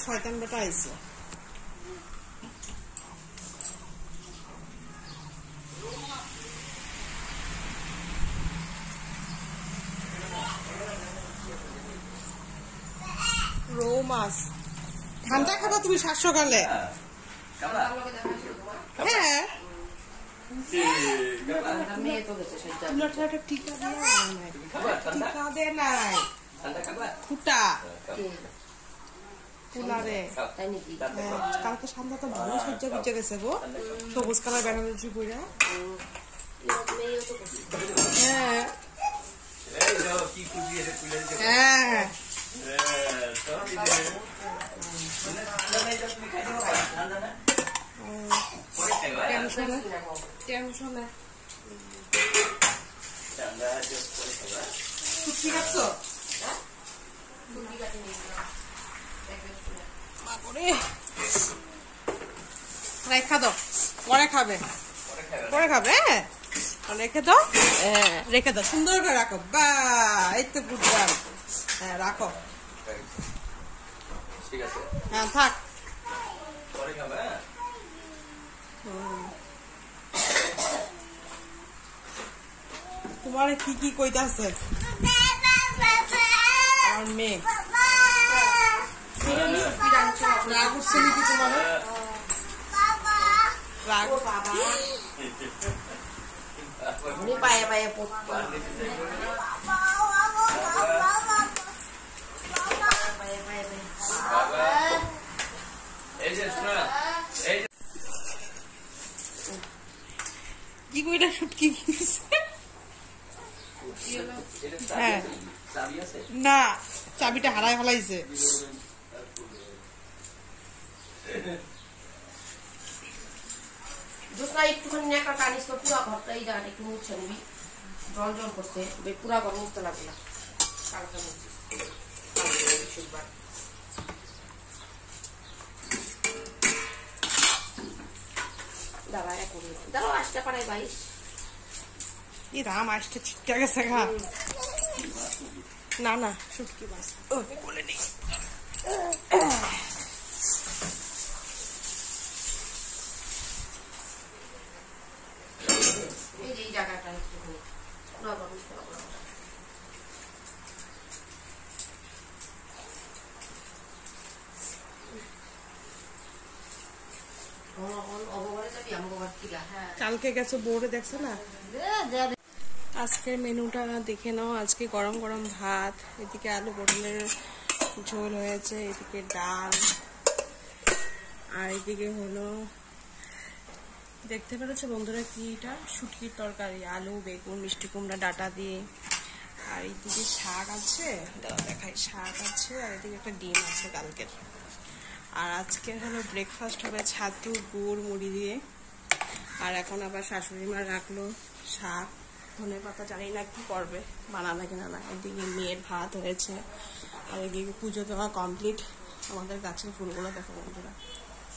শয়তান বেটা আইছে। রৌ মাছ ঠান্ডা খাবা তুমি সাত সকালে? হ্যাঁ টিকা দে নাই ফুটা কুলারে কালকে সন্ধ্যা তো ভালো সহ্য করতে গেছে গো, সবুজ কালার বেনারসি পইরা। হ্যাঁ হ্যাঁ টেনশনে ঠিক আছে। রেখা দাও, পরে খাবে, পরে খাবে। হ্যাঁ রেখে দাও, হ্যাঁ রেখে দাও, সুন্দর করে রাখো। বা এই তো বুঝলাম। হ্যাঁ রাখো, হ্যাঁ থাক। তোমার কি কি কইতাছে আমার মেয়ে? রাগ উঠছে নাকি তোমার? রাগ পায়ে পায়ে কি কইলা শুটকি? হ্যাঁ না, চাবিটা হারাই ফেলাইছে। একটুখানি একটা টানিস তো পুরা ঘরটা এই জায়গাটা একটু মুছে নিবি, জল জল করছে পুরা ঘর মুছতে লাগবে না। দাঁড়াও আসতে পারে ভাই, এই রাম আসতে ঠিকঠাক গেছে গা। না না শুটকি মাছ বলে নেই। এই জায়গাটা কালকে গেছো বোর্ডে দেখছো না? আজকের মেনুটা দেখে নাও। আজকে গরম গরম ভাত, এদিকে আলু পটলের ঝোল হয়েছে, এদিকে ডাল, আর এদিকে হলো দেখতে পেরেছো বন্ধুরা কি এটা শুটকির তরকারি, আলু বেগুন মিষ্টি কুমড়া ডাটা দিয়ে। আর এইদিকে শাক আছে, দেখাই শাক আছে, আর এদিকে একটা ডিম আছে কালকের। আর আজকে হলো ব্রেকফাস্ট হবে ছাতু গুড় মুড়ি দিয়ে। আর এখন আবার শাশুড়ি মা রাখলো শাক ধনে পাতা, জানি না কি করবে, বানাবে কিনা না। এদিকে মেয়ের ভাত হয়েছে, আর এদিকে পুজো দেওয়া কমপ্লিট। আমাদের গাছের ফুলগুলো দেখো বন্ধুরা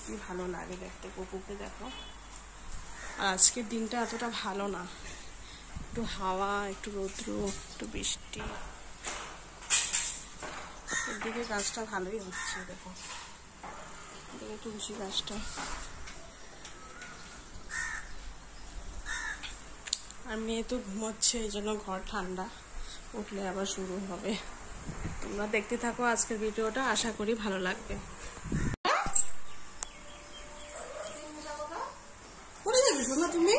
কি ভালো লাগে দেখতে, কুকুরকে দেখো। আর আজকের দিনটা এতটা ভালো না, একটু হাওয়া, একটু রৌদ্র, একটু বৃষ্টি। এদিকে গাছটা ভালোই হচ্ছে দেখো, এদিকে তুলসী গাছটা। আর মেয়ে তো ঘুমোচ্ছে, এই জন্য ঘর ঠান্ডা, উঠলে আবার শুরু হবে। তোমরা দেখতে থাকো আজকের ভিডিওটা, আশা করি ভালো লাগবে। তুমি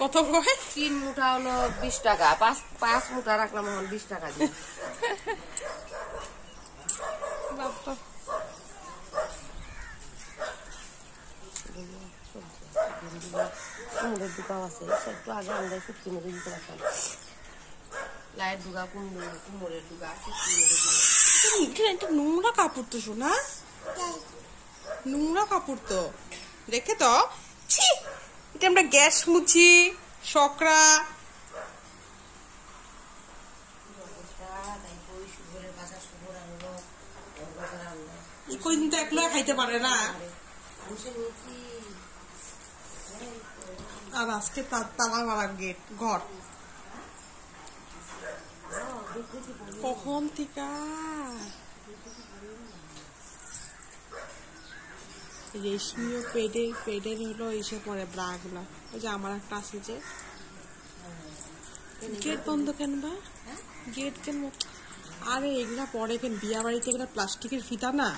কত কয়? 3 মুঠা হলো 20 টাকা, 5 মুঠা রাখলাম 20 টাকা দিয়ে। কুমড়োর দোকান আছে, একটু আগে আমরা শুটকি মুড়ি দিতে পারতাম। লাইট দুগা কুমড়োর দুগা নোংরা কাপড় তো শোনা, নোংরা কাপড় তো রেখে তো। এটা আমরা গ্যাস মুছি সকরা কইদিন তো একলা খাইতে পারে না। আর আজকে তালা মারা গেট ঘর কখন থেকে রেশমিও পেডের হলো এসে পড়ে ব্রা গুলা। ওই যে আমার একটা আছে যে গেট বন্ধ কেন বা গেট কেন? আরে এগুলা পরে কেন বিয়া বাড়িতে এগুলা প্লাস্টিকের ফিতা না।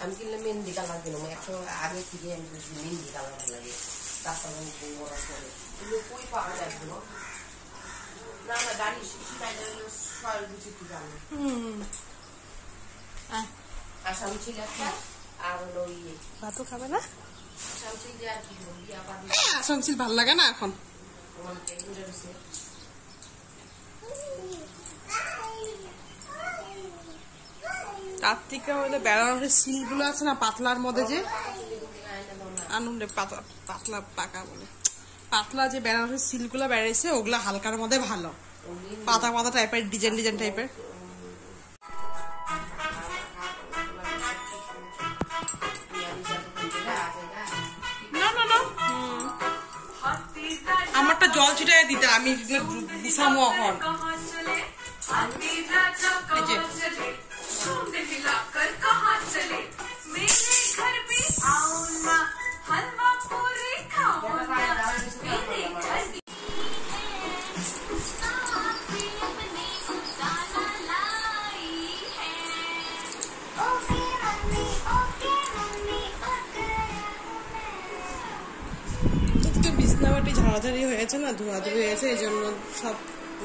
আমি কিনলে মেহেন্দি কালার কিনো একশো আগে থেকে আমি মেহেন্দি কালার লাগে তারপর কই পাওয়া যায় না না গাড়ি আসাম ছিল একটা আর হলো ইয়ে ভাতও খাবে না। আসাম ছিল আর কি আসাম ছিল ভাল লাগে না এখন। তার থেকে হইলে বেড়ানোর সিল গুলো আছে না পাতলার মধ্যে যে আনন্দে পাতলা পাকা বলে পাতলা যে বেড়ানোর সিল গুলো বেড়াইছে ওগুলা হালকার মধ্যে ভালো পাতা পাতা টাইপের ডিজাইন টাইপের। আমারটা জল ছিটাই দিতে আমি গুছামো এখন। বিছনাবাটি ঝাড়াঝাড়ি হয়েছে না ধোয়াধুয়ি হয়েছে এই জন্য সব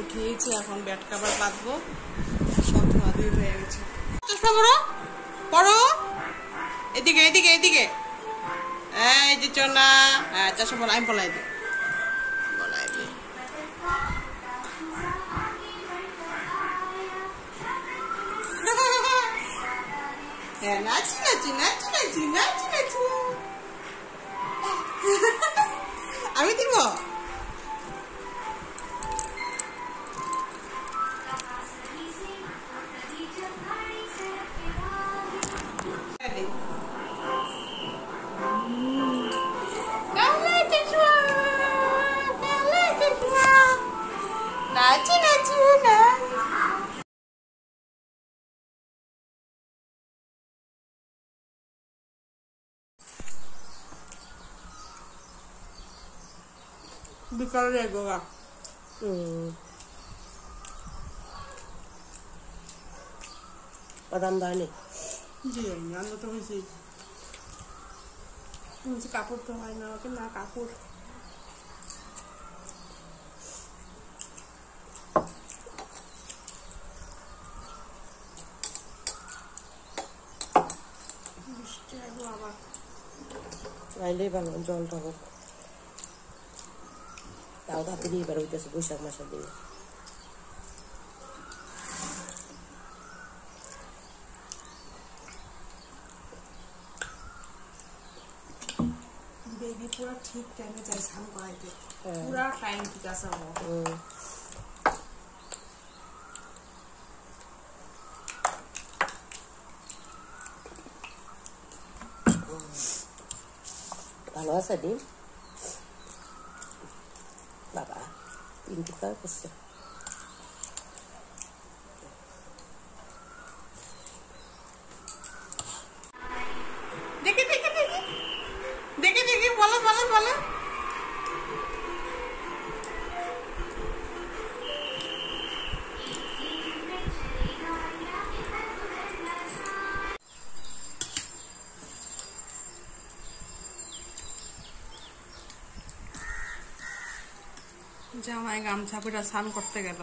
উঠিয়েছি। এখন বেড কাভার বাঁধবো সব ধোয়াধুয়ি হয়ে গেছে। চশমা পড়ো এদিকে এদিকে এদিকে এই যে চোনা হ্যাঁ চশমা আমি বলাই দিই হ্যাঁ নাচি নাচি নাচি নাচি নাচি নাচি আমি দিব নাচি নাচি না বিকালে যাইবো গা। বাদাম দাও নেই জি আমরা তো হয়েছি কাপড় তো হয় না না কাপড় আইলেই ভালো জলটা হোক তাও তাড়াতাড়ি এবার হইতেছে বৈশাখ মাসের দিকে। বেবি পুরা ঠিক টাইমে যাই স্নান করাইতে পুরা টাইম ঠিক আছে ভালো আছে ডিম বাবা 3 টুকরা করছে। দেখি দেখি দেখি দেখি দেখি বলো বলো বলো জামাই গামছা পরে স্নান করতে গেল।